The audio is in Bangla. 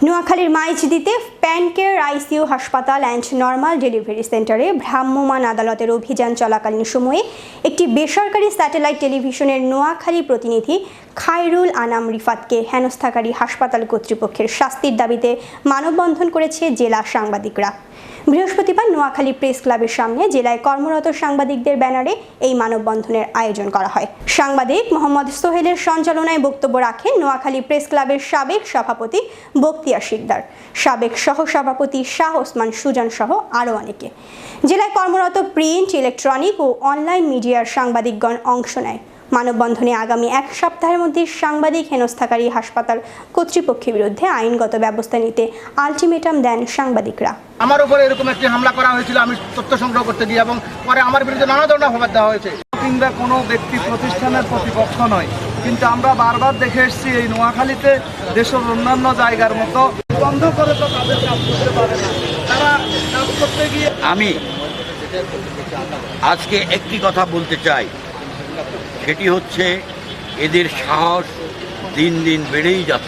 নোয়াখালীর মাইজদিতে প্যানকেয়ার আইসিইউ হাসপাতাল অ্যান্ড নর্মাল ডেলিভারি সেন্টারে ভ্রাম্যমাণ আদালতের অভিযান চলাকালীন সময়ে একটি বেসরকারি স্যাটেলাইট টেলিভিশনের নোয়াখালী প্রতিনিধি খায়রুল আনাম রিফাতকে হেনস্থাকারী হাসপাতাল কর্তৃপক্ষের শাস্তির দাবিতে মানববন্ধন করেছে জেলা সাংবাদিকরা। বৃহস্পতিবার নোয়াখালী প্রেস ক্লাবের সামনে জেলায় কর্মরত সাংবাদিকদের ব্যানারে এই মানববন্ধনের আয়োজন করা হয়। সাংবাদিক মোহাম্মদ সোহেলের সঞ্চালনায় বক্তব্য রাখেন নোয়াখালী প্রেস ক্লাবের সাবেক সভাপতি বখতিয়ার শিকদার, সাবেক সহসভাপতি শাহ ওসমান সুজন সহ আরও অনেকে। জেলায় কর্মরত প্রিন্ট, ইলেকট্রনিক ও অনলাইন মিডিয়ার সাংবাদিকগণ অংশ নেয়। মানববন্ধনে আগামী এক সপ্তাহের মধ্যে সাংবাদিক হেনস্থাকারী হাসপাতাল কর্তৃপক্ষের বিরুদ্ধে আইনগত ব্যবস্থা নিতে আলটিমেটাম দেন সাংবাদিকরা। আমার উপরে এরকম একটি হামলা করা হয়েছিল, আমি তথ্য সংগ্রহ করতে গিয়ে, এবং পরে আমার বিরুদ্ধে নানা ধরনের অপবাদ দেওয়া হয়েছে। কিংবা কোনো ব্যক্তি প্রতিষ্ঠানের প্রতিপক্ষ নয়, কিন্তু আমরা বারবার দেখে এসেছি এই নোয়াখালীতে দেশের অন্যান্য জায়গার মতো বন্ধ করে তো তাদের কাজ করতে পারে না। তারা কাজ করতে গিয়ে আমি আজকে একটি কথা বলতে চাই, সেটি হচ্ছে এদের সাহস দিন দিন বেড়েই যাচ্ছে।